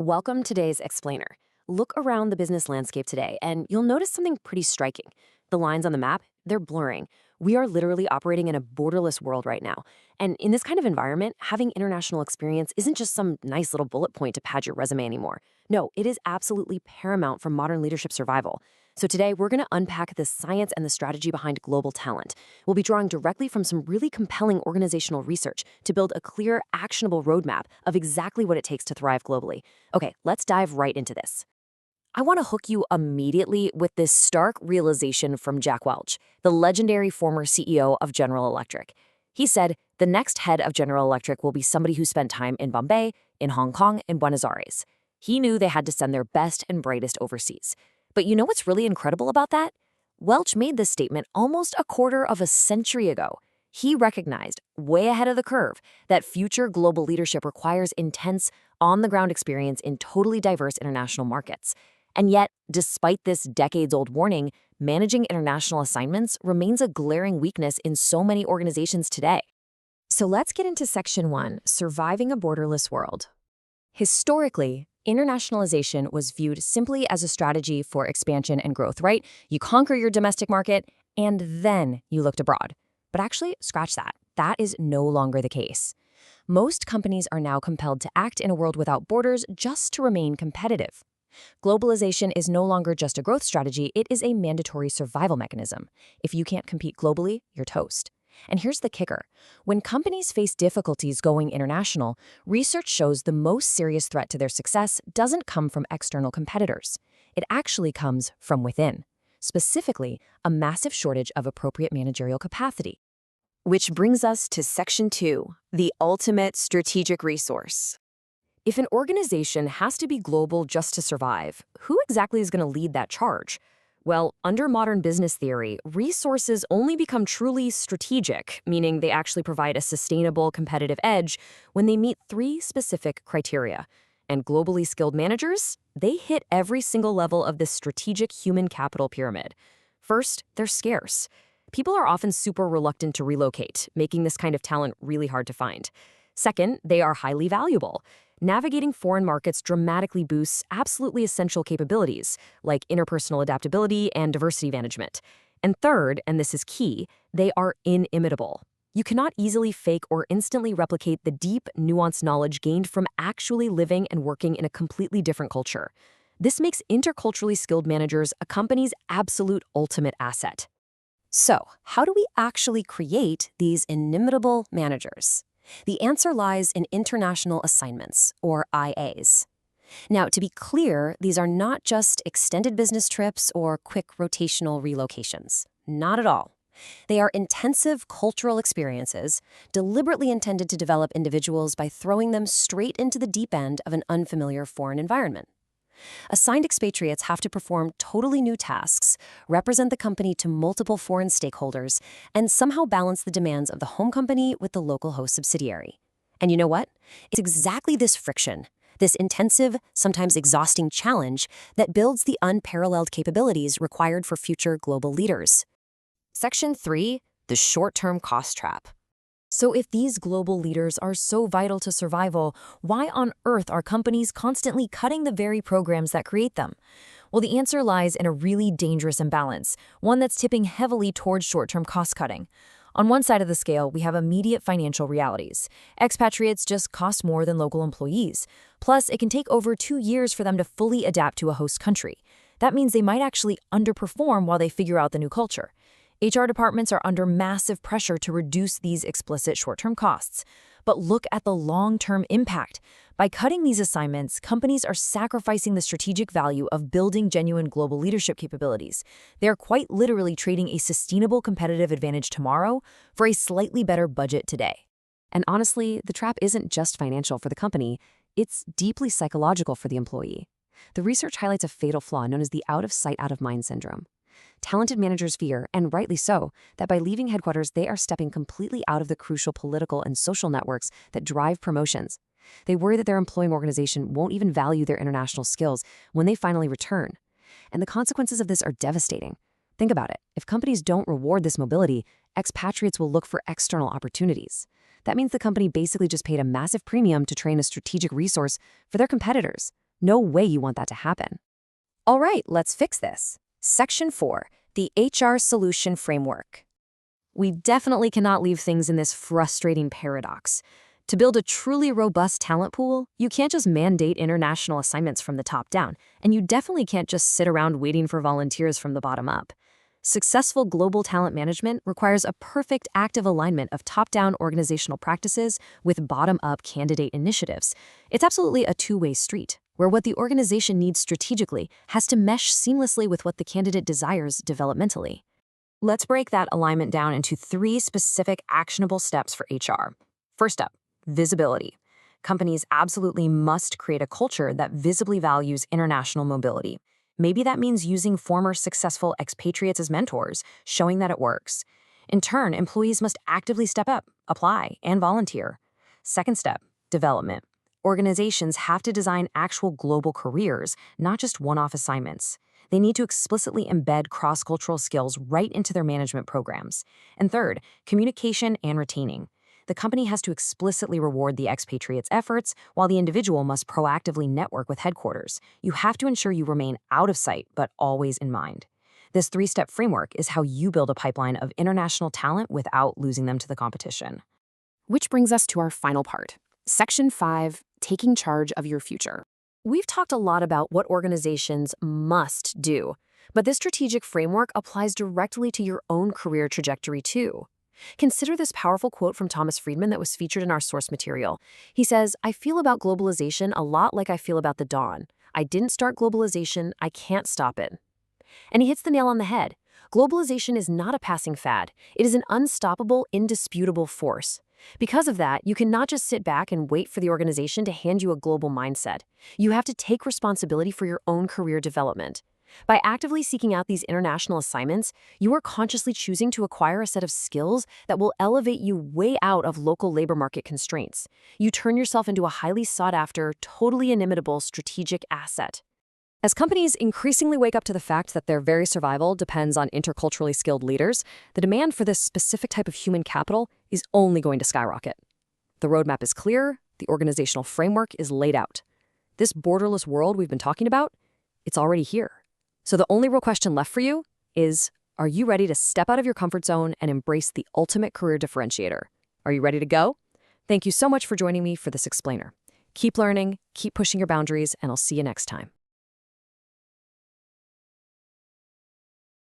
Welcome to today's Explainer. Look around the business landscape today, and you'll notice something pretty striking. The lines on the map, they're blurring. We are literally operating in a borderless world right now. And in this kind of environment, having international experience isn't just some nice little bullet point to pad your resume anymore. No, it is absolutely paramount for modern leadership survival. So today, we're going to unpack the science and the strategy behind global talent. We'll be drawing directly from some really compelling organizational research to build a clear, actionable roadmap of exactly what it takes to thrive globally. Okay, let's dive right into this. I want to hook you immediately with this stark realization from Jack Welch, the legendary former CEO of General Electric. He said, the next head of General Electric will be somebody who spent time in Bombay, in Hong Kong, and Buenos Aires. He knew they had to send their best and brightest overseas. But you know what's really incredible about that? Welch made this statement almost a quarter of a century ago. He recognized, way ahead of the curve, that future global leadership requires intense, on-the-ground experience in totally diverse international markets. And yet, despite this decades-old warning, managing international assignments remains a glaring weakness in so many organizations today. So let's get into Section 1, Surviving a Borderless World. Historically, internationalization was viewed simply as a strategy for expansion and growth, right? You conquer your domestic market, and then you looked abroad. But actually, scratch that. That is no longer the case. Most companies are now compelled to act in a world without borders just to remain competitive. Globalization is no longer just a growth strategy, it is a mandatory survival mechanism. If you can't compete globally, you're toast. And here's the kicker. When companies face difficulties going international, research shows the most serious threat to their success doesn't come from external competitors. It actually comes from within. Specifically, a massive shortage of appropriate managerial capacity. Which brings us to Section 2, the ultimate strategic resource. If an organization has to be global just to survive, who exactly is going to lead that charge? Well, under modern business theory, resources only become truly strategic, meaning they actually provide a sustainable competitive edge when they meet three specific criteria. And globally skilled managers, they hit every single level of this strategic human capital pyramid. First, they're scarce. People are often super reluctant to relocate, making this kind of talent really hard to find. Second, they are highly valuable. Navigating foreign markets dramatically boosts absolutely essential capabilities, like interpersonal adaptability and diversity management. And third, and this is key, they are inimitable. You cannot easily fake or instantly replicate the deep, nuanced knowledge gained from actually living and working in a completely different culture. This makes interculturally skilled managers a company's absolute ultimate asset. So, how do we actually create these inimitable managers? The answer lies in international assignments, or IAs. Now, to be clear, these are not just extended business trips or quick rotational relocations. Not at all. They are intensive cultural experiences deliberately intended to develop individuals by throwing them straight into the deep end of an unfamiliar foreign environment. Assigned expatriates have to perform totally new tasks, represent the company to multiple foreign stakeholders, and somehow balance the demands of the home company with the local host subsidiary. And you know what? It's exactly this friction, this intensive, sometimes exhausting challenge that builds the unparalleled capabilities required for future global leaders. Section 3, the short-term cost trap. So if these global leaders are so vital to survival, why on earth are companies constantly cutting the very programs that create them? Well, the answer lies in a really dangerous imbalance, one that's tipping heavily towards short-term cost cutting. On one side of the scale, we have immediate financial realities. Expatriates just cost more than local employees. Plus, it can take over 2 years for them to fully adapt to a host country. That means they might actually underperform while they figure out the new culture. HR departments are under massive pressure to reduce these explicit short-term costs. But look at the long-term impact. By cutting these assignments, companies are sacrificing the strategic value of building genuine global leadership capabilities. They are quite literally trading a sustainable competitive advantage tomorrow for a slightly better budget today. And honestly, the trap isn't just financial for the company, it's deeply psychological for the employee. The research highlights a fatal flaw known as the out-of-sight, out-of-mind syndrome. Talented managers fear, and rightly so, that by leaving headquarters they are stepping completely out of the crucial political and social networks that drive promotions. They worry that their employing organization won't even value their international skills when they finally return. And the consequences of this are devastating. Think about it. If companies don't reward this mobility, expatriates will look for external opportunities. That means the company basically just paid a massive premium to train a strategic resource for their competitors. No way you want that to happen. All right, let's fix this. Section 4, the HR Solution Framework. We definitely cannot leave things in this frustrating paradox. To build a truly robust talent pool, you can't just mandate international assignments from the top down, and you definitely can't just sit around waiting for volunteers from the bottom up. Successful global talent management requires a perfect active alignment of top-down organizational practices with bottom-up candidate initiatives. It's absolutely a two-way street, where what the organization needs strategically has to mesh seamlessly with what the candidate desires developmentally. Let's break that alignment down into 3 specific actionable steps for HR. First up, visibility. Companies absolutely must create a culture that visibly values international mobility. Maybe that means using former successful expatriates as mentors, showing that it works. In turn, employees must actively step up, apply, and volunteer. Second step, development. Organizations have to design actual global careers, not just one-off assignments. They need to explicitly embed cross-cultural skills right into their management programs. And third, communication and retaining. The company has to explicitly reward the expatriate's efforts, while the individual must proactively network with headquarters. You have to ensure you remain out of sight, but always in mind. This 3-step framework is how you build a pipeline of international talent without losing them to the competition. Which brings us to our final part. Section 5, taking charge of your future. We've talked a lot about what organizations must do, but this strategic framework applies directly to your own career trajectory too. Consider this powerful quote from Thomas Friedman that was featured in our source material. He says, "I feel about globalization a lot like I feel about the dawn. I didn't start globalization, I can't stop it." And he hits the nail on the head. Globalization is not a passing fad. It is an unstoppable, indisputable force. Because of that, you cannot just sit back and wait for the organization to hand you a global mindset. You have to take responsibility for your own career development. By actively seeking out these international assignments, you are consciously choosing to acquire a set of skills that will elevate you way out of local labor market constraints. You turn yourself into a highly sought-after, totally inimitable strategic asset. As companies increasingly wake up to the fact that their very survival depends on interculturally skilled leaders, the demand for this specific type of human capital is only going to skyrocket. The roadmap is clear, the organizational framework is laid out. This borderless world we've been talking about, it's already here. So the only real question left for you is, are you ready to step out of your comfort zone and embrace the ultimate career differentiator? Are you ready to go? Thank you so much for joining me for this explainer. Keep learning, keep pushing your boundaries, and I'll see you next time.